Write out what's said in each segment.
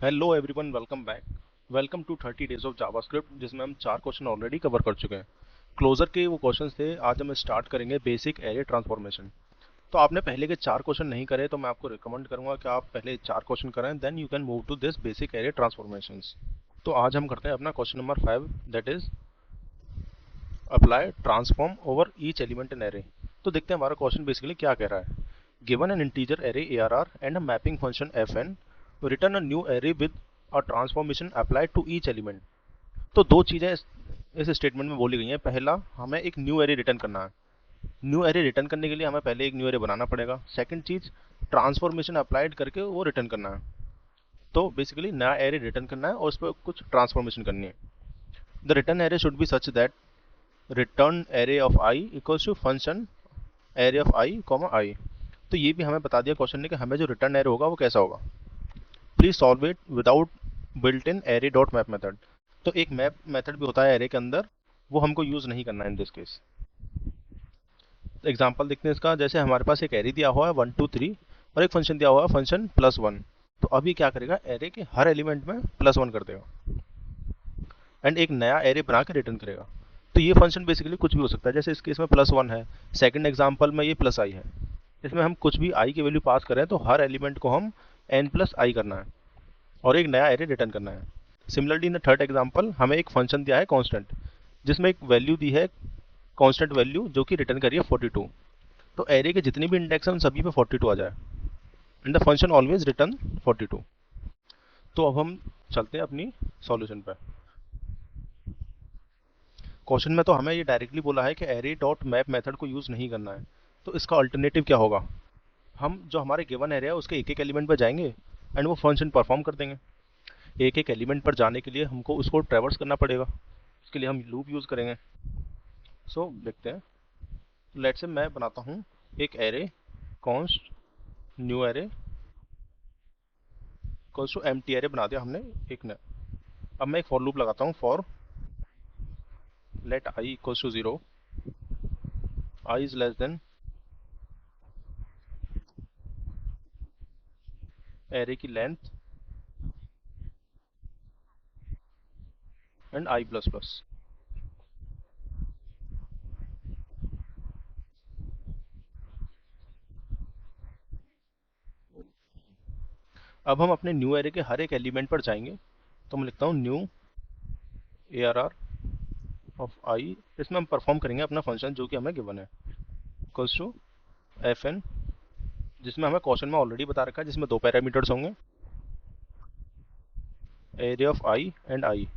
Hello everyone, welcome back. Welcome to 30 days of JavaScript, जिसमें हम 4 question already cover कर चुके हैं। क्लोजर के वो क्वेश्चंस थे। आज हम स्टार्ट करेंगे बेसिक एरे ट्रांसफॉर्मेशन। तो आपने पहले के 4 क्वेश्चन नहीं करे तो मैं आपको रिकमेंड करूंगा कि आप पहले 4 क्वेश्चन करें, then you can move to this basic array transformations. तो आज हम करते हैं अपना question number 5, that is apply transform over each element in array. तो देखते हैं हमारा क्वेश्चन बेसिकली क्या कह रहा है। Given an integer array ARR and a mapping function FN, return a new array with a transformation applied to each element. तो दो चीजें इस स्टेटमेंट में बोली गई हैं। पहला, हमें एक न्यू एरे रिटर्न करना है। न्यू एरे रिटर्न करने के लिए हमें पहले एक न्यू एरे बनाना पड़ेगा। सेकंड चीज, ट्रांसफॉर्मेशन अप्लाइड करके वो रिटर्न करना है। तो बेसिकली नया एरे रिटर्न करना है और उस पर कुछ ट्रांसफॉर्मेशन करनी है। The return array should be such that return array of i equals to function array of i comma i. तो ये भी हमें बता दिया क्वेश्चन ने कि हमें जो रिटर्न एरे होगा वो कैसा होगा। Please solve it without built in array dot map method. तो एक मैप मेथड भी होता है एरे के अंदर, वो हमको यूज नहीं करना है इन दिस केस। एग्जांपल देखते हैं इसका। जैसे हमारे पास एक एरे दिया हुआ है 1 2 3 और एक फंक्शन दिया हुआ है फंक्शन +1। तो अभी क्या करेगा, एरे के हर एलिमेंट में +1 कर देगा एंड एक नया एरे बना के रिटर्न करेगा। तो ये फंक्शन बेसिकली कुछ भी हो सकता है। जैसे इस केस में +1 है, सेकंड एग्जांपल में ये +i है। इसमें हम कुछ भी i की वैल्यू पास करें तो हर एलिमेंट को हम n+i करना है और एक नया एरे रिटर्न करना है। Similarly in the third example हमें एक फंक्शन दिया है कांस्टेंट, जिसमें एक वैल्यू दी है कांस्टेंट वैल्यू, जो कि रिटर्न करिए 42। तो एरे के जितने भी इंडेक्स हैं उन सभी पे 42 आ जाए and the function always return 42। तो अब हम चलते हैं अपनी सॉल्यूशन पे। क्वेश्चन में तो हमें ये डायरेक्टली बोला है कि एरे डॉट मैप मेथड को यूज नहीं करना है। तो इसका अल्टरनेटिव क्या होगा। हम जो हमारे गिवन एरे है उसके एक एक एलिमेंट पर जाएंगे एंड वो फंक्शन परफॉर्म कर देंगे। एक एक एलिमेंट पर जाने के लिए हमको उसको ट्रैवर्स करना पड़ेगा। इसके लिए हम लूप यूज करेंगे। सो देखते हैं। लेट्स से मैं बनाता हूँ एक array const new array equals to empty array बना दिया हमने एक ने। अब मैं एक फॉर लूप लगाता हूँ। For let i equals to 0, i is less than array की length and i plus plus. अब हम अपने न्यू एरे के हर एक एलिमेंट पर जाएंगे। तो मैं लिखता हूँ न्यू ARR ऑफ आई। इसमें हम परफॉर्म करेंगे अपना फंक्शन जो कि हमें गिवन है, इक्वल्स टू FN, जिसमें हमें क्वेश्चन में ऑलरेडी बता रखा है, जिसमें दो पैरामीटर्स होंगे, array of I and I.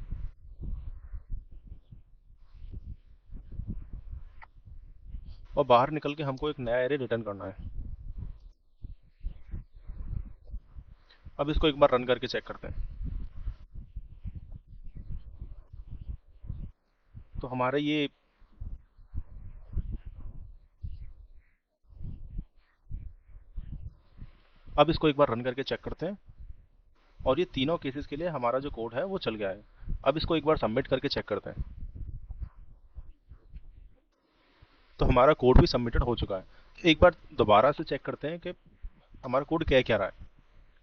और बाहर निकल के हमको एक नया एरे रिटर्न करना है। अब इसको एक बार रन करके चेक करते हैं। तो हमारा ये अब इसको एक बार रन करके चेक करते हैं और ये तीनों केसेस के लिए हमारा जो कोड है वो चल गया है। अब इसको एक बार सबमिट करके चेक करते हैं। तो हमारा कोड भी सबमिटेड हो चुका है। एक बार दोबारा से चेक करते हैं कि हमारा कोड क्या रहा है।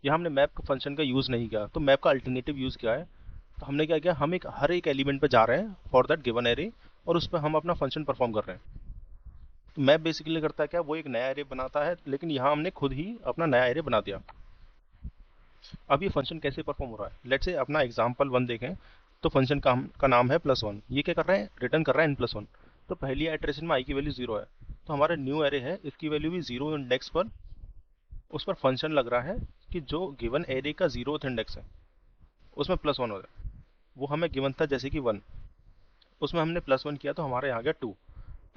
यहाँ हमने मैप फंक्शन का यूज़ नहीं किया, तो मैप का अल्टरनेटिव यूज़ किया है। तो हमने क्या किया, हम हर एक एलिमेंट पे जा रहे हैं फॉर दैट गिवन एरे और उस पर हम अपना फंक्शन परफॉर्म कर रहे हैं। तो मैप बेसिकली करता है क्या, वो एक नया एरे बनाता है, लेकिन यहाँ हमने खुद ही अपना नया एरे बना दिया। अब ये फंक्शन कैसे परफॉर्म हो रहा है, लेट्स से अपना एग्जाम्पल 1 देखें। तो फंक्शन का नाम है +1। ये क्या कर रहा है, रिटर्न कर रहा है n+1। तो पहली आइटरेशन में आई की वैल्यू 0 है। तो हमारा न्यू एरे है, इसकी वैल्यू भी 0 इंडेक्स पर उस पर फंक्शन लग रहा है कि जो गिवन एरे का 0th इंडेक्स है उसमें +1 हो जाए। वो हमें गिवन था जैसे कि 1, उसमें हमने +1 किया तो हमारे यहाँ गया 2।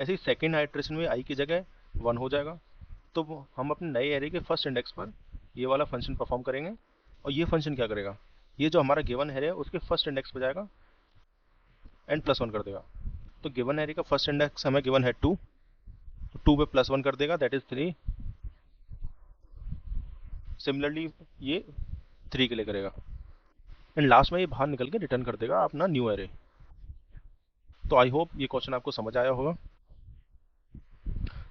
ऐसे ही सेकेंड आइटरेशन में आई की जगह 1 हो जाएगा। तो हम अपने नए एरे के फर्स्ट इंडेक्स पर ये वाला फंक्शन परफॉर्म करेंगे। और ये फंक्शन क्या करेगा, ये जो हमारा गिवन एरे है उसके फर्स्ट इंडेक्स पर जाएगा एंड +1 कर देगा। तो गिवन एरे का फर्स्ट इंडेक्स हमें गिवन है 2, तो 2 पे +1 कर देगा, दैट इज 3। सिमिलरली ये 3 के लिए करेगा एंड लास्ट में ये बाहर निकल के रिटर्न कर देगा अपना न्यू एरे। तो आई होप ये क्वेश्चन आपको समझ आया होगा।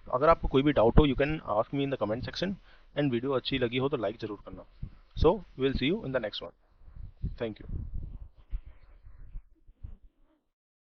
अगर आपको कोई भी डाउट हो, you can ask me in the comment section and video अच्छी लगी हो तो लाइक जरूर करना। So will see you in the next one. Thank you.